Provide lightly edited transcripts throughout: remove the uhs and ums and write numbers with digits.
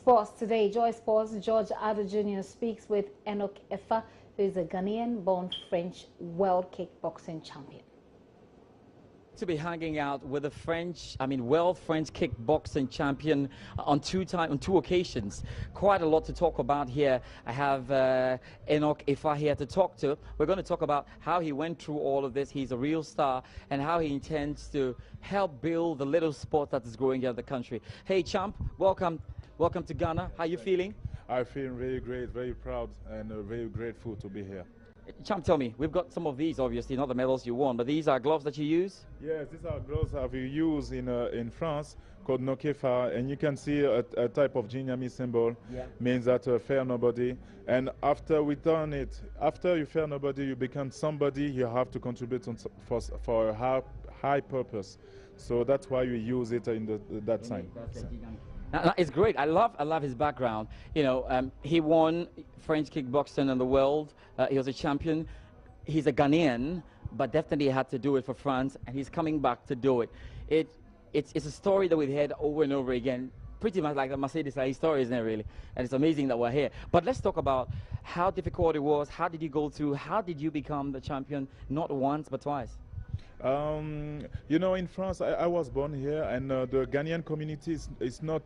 Sports today. Joy Sports, George Addo Jr. speaks with Enoch EFFAH, who is a Ghanaian-born French world kickboxing champion. To be hanging out with a world French kickboxing champion on two occasions. Quite a lot to talk about here. I have Enoch EFFAH here to talk to. We're going to talk about how he went through all of this. He's a real star, and how he intends to help build the little sport that is growing here in the country. Hey, champ, welcome to Ghana. How are you feeling? I feel very great, very proud, and very grateful to be here. Champ, tell me, we've got some of these, obviously, not the medals you won, but these are gloves that you use? Yes, these are gloves that we use in France, called Enoch EFFAH, and you can see a type of Jinyami symbol, means that fair nobody. And after we done it, after you fair nobody, you become somebody, you have to contribute for a high purpose. So that's why we use it in that sign. Now, it's great. I love his background. You know, he won French kickboxing in the world. He was a champion. He's a Ghanaian, but definitely had to do it for France, and he's coming back to do it. It's a story that we've heard over and over again, pretty much like the Mercedes story, isn't it, really? And it's amazing that we're here. But let's talk about how difficult it was. How did you go through? How did you become the champion, not once, but twice? You know, in France, I was born here, and the Ghanaian community is not,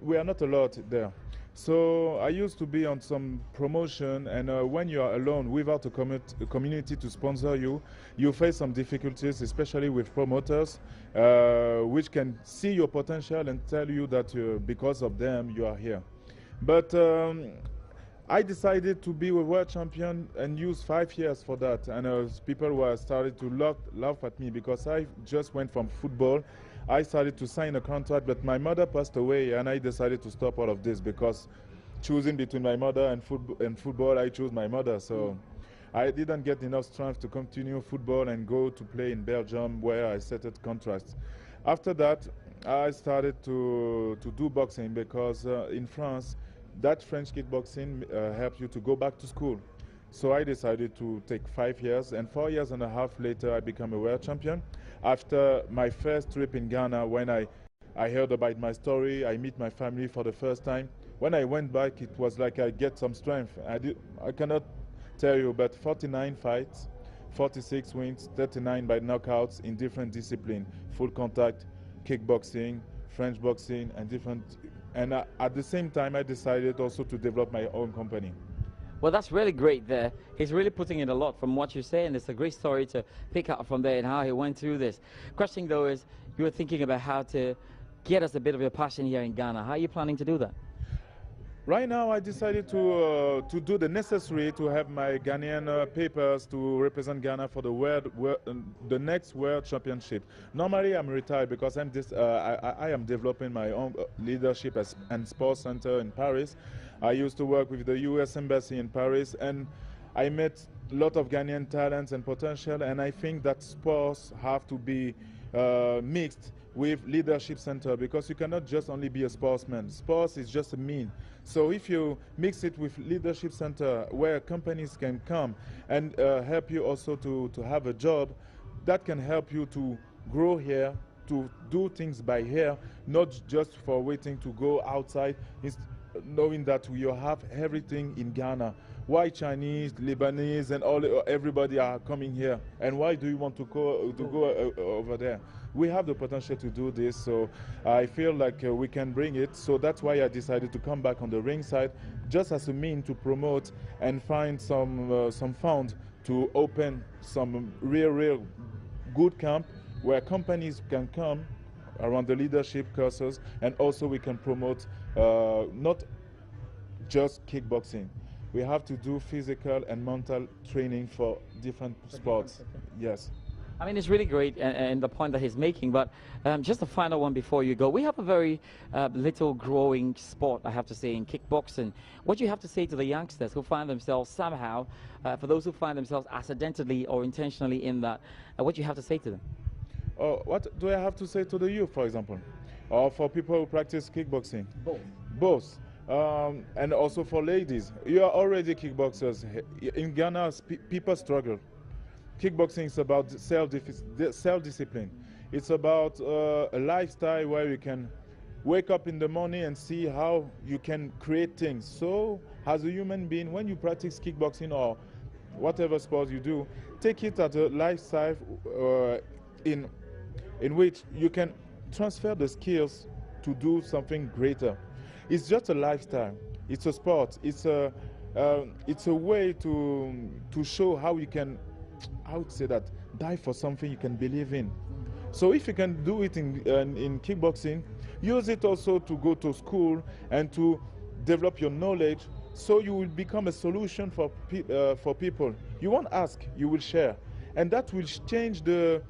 we are not a lot there. So I used to be on some promotion, and when you are alone without a community to sponsor you, you face some difficulties, especially with promoters, which can see your potential and tell you that because of them you are here. But I decided to be a world champion and use 5 years for that, and people were started to laugh at me because I just went from football. I started to sign a contract, but my mother passed away, and I decided to stop all of this because choosing between my mother and football, I chose my mother. So I didn't get enough strength to continue football and go to play in Belgium, where I settled contracts. After that, I started to do boxing because in France, that French kickboxing helps you to go back to school. So I decided to take 5 years, and 4 years and a half later I became a world champion. After my first trip in Ghana, when I heard about my story, I meet my family for the first time. When I went back, it was like I get some strength. I cannot tell you, but 49 fights, 46 wins, 39 by knockouts in different disciplines, full contact, kickboxing, French boxing, and different. And at the same time, I decided also to develop my own company. Well, that's really great there. He's really putting in a lot from what you say, and it's a great story to pick up from there and how he went through this. Question, though, is you were thinking about how to get us a bit of your passion here in Ghana. How are you planning to do that? Right now, I decided to do the necessary to have my Ghanaian papers to represent Ghana for the next World Championship. Normally, I'm retired because I am developing my own leadership and sports center in Paris. I used to work with the U.S. Embassy in Paris, and I met a lot of Ghanaian talents and potential, and I think that sports have to be mixed with leadership center, because you cannot just only be a sportsman. Sports is just a mean. So if you mix it with leadership center, where companies can come and help you also to have a job, that can help you to grow here, to do things by here, not just for waiting to go outside. It's knowing that you have everything in Ghana. Why Chinese, Lebanese, and everybody are coming here? And why do you want to go over there? We have the potential to do this, so I feel like we can bring it. So that's why I decided to come back on the ring side, just as a mean to promote and find some fund to open some real good camp where companies can come around the leadership courses, and also we can promote not just kickboxing. We have to do physical and mental training for different sports. Yes. I mean, it's really great, and the point that he's making, but just a final one before you go. We have a very little growing sport, I have to say, in kickboxing. What do you have to say to the youngsters who find themselves somehow, for those who find themselves accidentally or intentionally in that, what do you have to say to them? What do I have to say to the youth, for example? Or for people who practice kickboxing? Both. Both. And also for ladies. You are already kickboxers. In Ghana, people struggle. Kickboxing is about self-discipline. It's about a lifestyle where wake up in the morning and see how you can create things. So as a human being, when you practice kickboxing or whatever sport you do, take it as a lifestyle in which you can transfer the skills to do something greater. It's just a lifestyle. It's a sport. It's a way to show how you can, I would say that, die for something you can believe in. So if you can do it in kickboxing, use it also to go to school and to develop your knowledge, so you will become a solution for people. You won't ask, you will share. And that will change the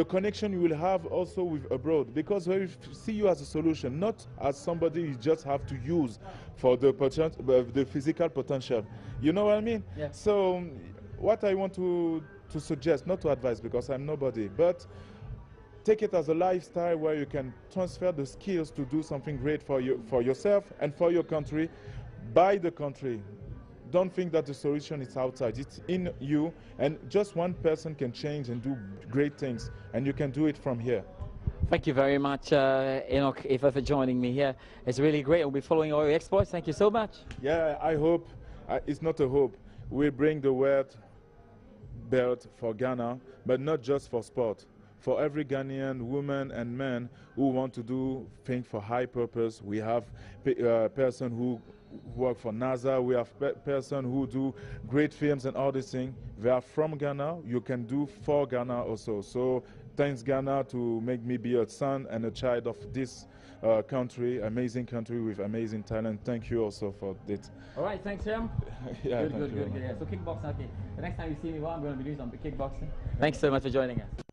connection you will have also with abroad, because they will see you as a solution, not as somebody you just have to use for the physical potential. You know what I mean? Yeah. So what I want to suggest, not to advise because I'm nobody, but take it as a lifestyle where you can transfer the skills to do something great for yourself and for your country, by the country. Don't think that the solution is outside. It's in you, and just one person can change and do great things, and you can do it from here. Thank you very much, Enoch EFFAH, for joining me here. It's really great. We'll be following all your exploits. Thank you so much. Yeah, I hope, it's not a hope, we'll bring the world belt for Ghana, but not just for sport. For every Ghanaian woman and man who want to do things for high purpose. We have person who work for NASA, we have person who do great films and all these things. They are from Ghana. You can do for Ghana also. So thanks Ghana to make me be a son and a child of this country, amazing country with amazing talent. Thank you also for it. All right, thanks, Sam. Yeah, good. Yeah. So kickboxing, okay. The next time you see me, well, I'm going to be doing some kickboxing. Thanks so much for joining us.